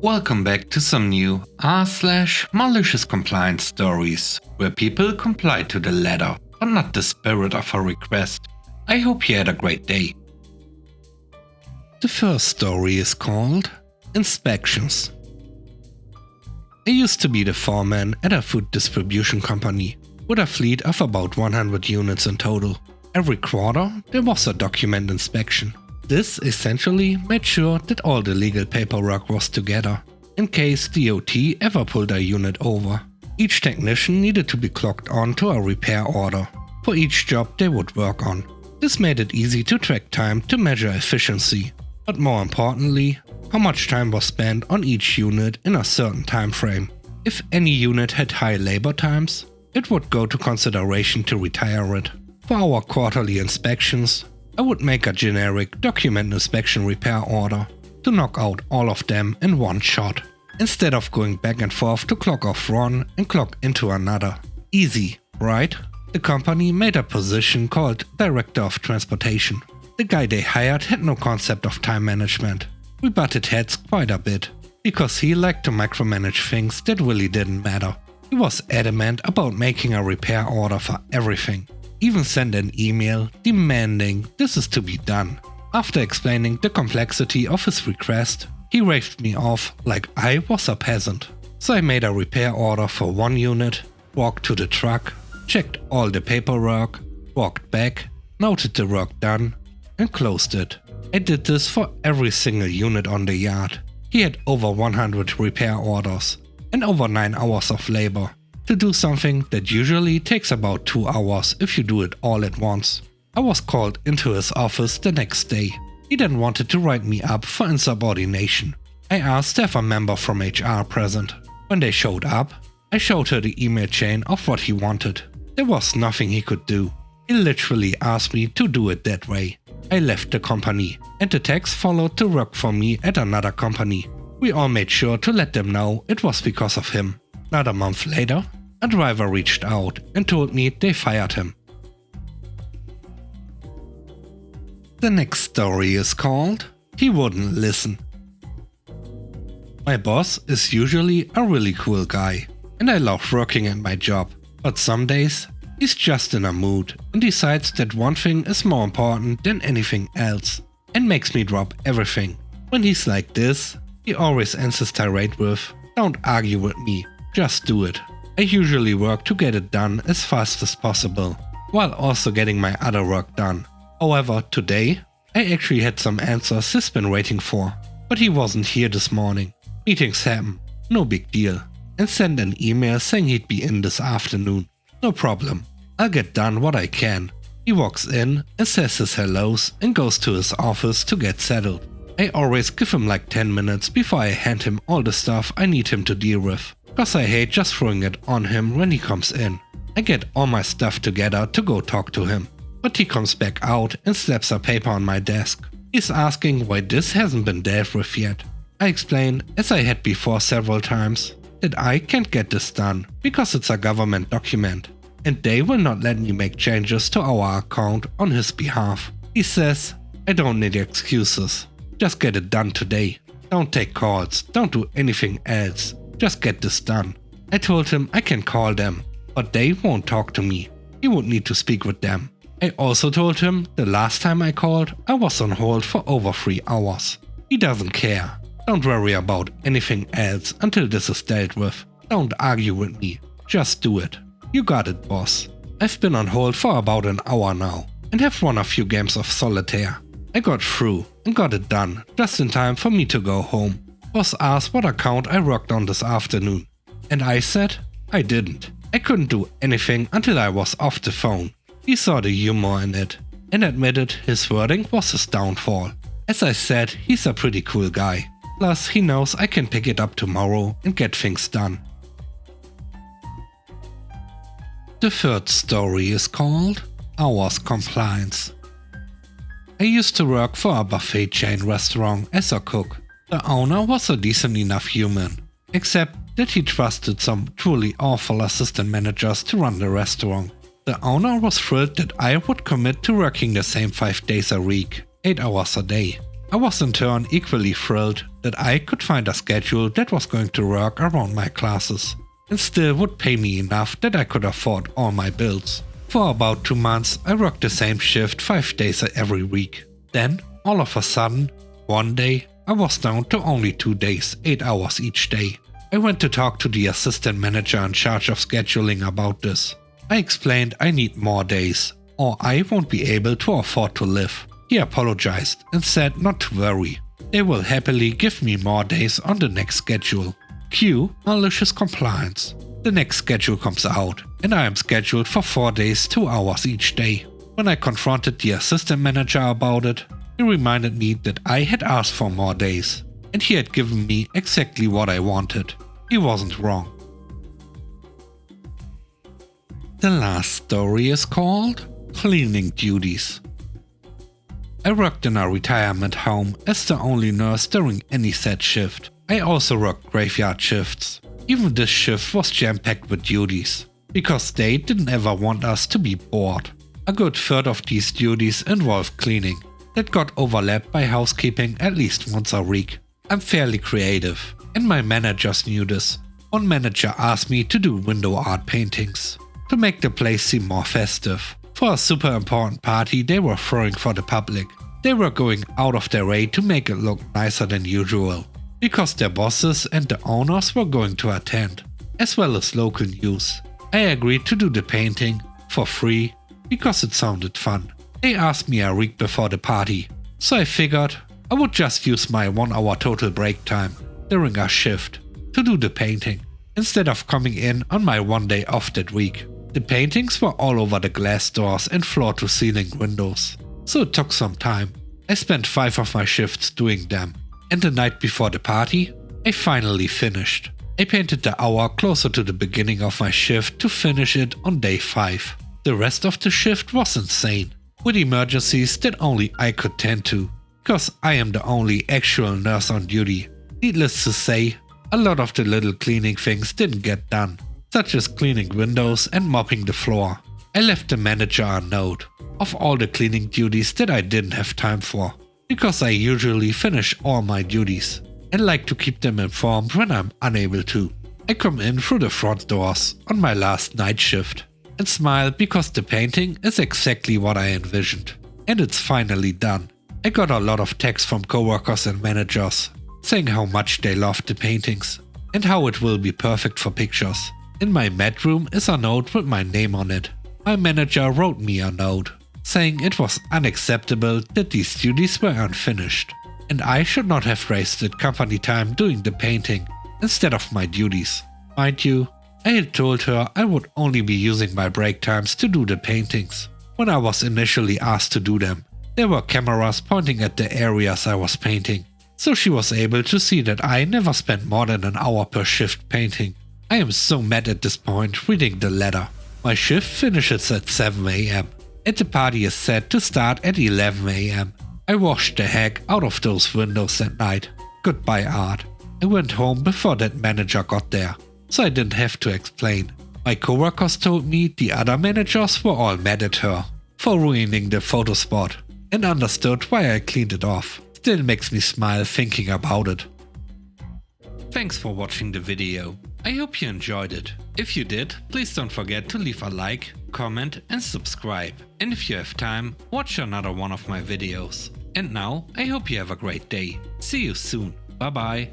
Welcome back to some new r/malicious compliance stories, where people comply to the letter, but not the spirit of a request. I hope you had a great day. The first story is called Inspections. I used to be the foreman at a food distribution company, with a fleet of about 100 units in total. Every quarter there was a document inspection. This essentially made sure that all the legal paperwork was together, in case DOT ever pulled a unit over. Each technician needed to be clocked on to a repair order for each job they would work on. This made it easy to track time to measure efficiency, but more importantly, how much time was spent on each unit in a certain time frame. If any unit had high labor times, it would go to consideration to retire it. For our quarterly inspections, I would make a generic document inspection repair order to knock out all of them in one shot, instead of going back and forth to clock off one and clock into another. Easy, right? The company made a position called Director of Transportation. The guy they hired had no concept of time management. We butted heads quite a bit, because he liked to micromanage things that really didn't matter. He was adamant about making a repair order for everything. Even sent an email demanding this is to be done. After explaining the complexity of his request, he raved me off like I was a peasant. So I made a repair order for one unit, walked to the truck, checked all the paperwork, walked back, noted the work done, and closed it. I did this for every single unit on the yard. He had over 100 repair orders and over 9 hours of labor to do something that usually takes about 2 hours if you do it all at once. I was called into his office the next day. He then wanted to write me up for insubordination. I asked to have a member from HR present. When they showed up, I showed her the email chain of what he wanted. There was nothing he could do. He literally asked me to do it that way. I left the company, and the techs followed to work for me at another company. We all made sure to let them know it was because of him. Not a month later, a driver reached out and told me they fired him. The next story is called He Wouldn't Listen. My boss is usually a really cool guy, and I love working at my job, but some days he's just in a mood and decides that one thing is more important than anything else and makes me drop everything. When he's like this, he always ends his tirade with, "Don't argue with me, just do it." I usually work to get it done as fast as possible, while also getting my other work done. However, today, I actually had some answers he's been waiting for, but he wasn't here this morning. Meetings happen, no big deal, and send an email saying he'd be in this afternoon. No problem, I'll get done what I can. He walks in and says his hellos and goes to his office to get settled. I always give him like 10 minutes before I hand him all the stuff I need him to deal with, cause I hate just throwing it on him when he comes in. I get all my stuff together to go talk to him, but he comes back out and slaps a paper on my desk. He's asking why this hasn't been dealt with yet. I explain, as I had before several times, that I can't get this done because it's a government document, and they will not let me make changes to our account on his behalf. He says, "I don't need excuses. Just get it done today. Don't take calls, don't do anything else. Just get this done." I told him I can call them, but they won't talk to me. He would need to speak with them. I also told him the last time I called, I was on hold for over 3 hours. He doesn't care. Don't worry about anything else until this is dealt with. Don't argue with me. Just do it. You got it, boss. I've been on hold for about an hour now and have won a few games of solitaire. I got through and got it done just in time for me to go home. Boss asked what account I worked on this afternoon, and I said I didn't. I couldn't do anything until I was off the phone. He saw the humor in it and admitted his wording was his downfall. As I said, he's a pretty cool guy. Plus, he knows I can pick it up tomorrow and get things done. The third story is called MaliciousCompliance. I used to work for a buffet chain restaurant as a cook. The owner was a decent enough human, except that he trusted some truly awful assistant managers to run the restaurant. The owner was thrilled that I would commit to working the same 5 days a week, 8 hours a day. I was in turn equally thrilled that I could find a schedule that was going to work around my classes and still would pay me enough that I could afford all my bills. For about 2 months I worked the same shift 5 days every week. Then, all of a sudden, one day I was down to only 2 days, 8 hours each day. I went to talk to the assistant manager in charge of scheduling about this. I explained I need more days, or I won't be able to afford to live. He apologized and said not to worry. They will happily give me more days on the next schedule. Cue Malicious Compliance. The next schedule comes out, and I am scheduled for 4 days, 2 hours each day. When I confronted the assistant manager about it, he reminded me that I had asked for more days, and he had given me exactly what I wanted. He wasn't wrong. The last story is called Cleaning Duties. I worked in a retirement home as the only nurse during any set shift. I also worked graveyard shifts. Even this shift was jam-packed with duties, because they didn't ever want us to be bored. A good third of these duties involved cleaning, that got overlapped by housekeeping at least once a week. I'm fairly creative, and my managers knew this. One manager asked me to do window art paintings, to make the place seem more festive. For a super important party they were throwing for the public. They were going out of their way to make it look nicer than usual, because their bosses and the owners were going to attend, as well as local news. I agreed to do the painting for free because it sounded fun. They asked me a week before the party, so I figured I would just use my 1 hour total break time during a shift to do the painting, instead of coming in on my 1 day off that week. The paintings were all over the glass doors and floor to ceiling windows, so it took some time. I spent 5 of my shifts doing them, and the night before the party, I finally finished. I painted the hour closer to the beginning of my shift to finish it on day 5. The rest of the shift was insane, with emergencies that only I could tend to, because I am the only actual nurse on duty. Needless to say, a lot of the little cleaning things didn't get done, such as cleaning windows and mopping the floor. I left the manager a note of all the cleaning duties that I didn't have time for, because I usually finish all my duties and like to keep them informed when I'm unable to. I come in through the front doors on my last night shift and smile because the painting is exactly what I envisioned, and it's finally done. I got a lot of texts from coworkers and managers saying how much they loved the paintings and how it will be perfect for pictures. In my mat room is a note with my name on it. My manager wrote me a note saying it was unacceptable that these duties were unfinished, and I should not have wasted company time doing the painting instead of my duties. Mind you, I had told her I would only be using my break times to do the paintings. When I was initially asked to do them, there were cameras pointing at the areas I was painting, so she was able to see that I never spent more than an hour per shift painting. I am so mad at this point reading the letter. My shift finishes at 7 AM, and the party is set to start at 11 AM. I washed the heck out of those windows that night. Goodbye, art. I went home before that manager got there, so I didn't have to explain. My coworkers told me the other managers were all mad at her for ruining the photo spot, and understood why I cleaned it off. Still makes me smile thinking about it. Thanks for watching the video. I hope you enjoyed it. If you did, please don't forget to leave a like, comment and subscribe. And if you have time, watch another one of my videos. And now, I hope you have a great day. See you soon. Bye bye.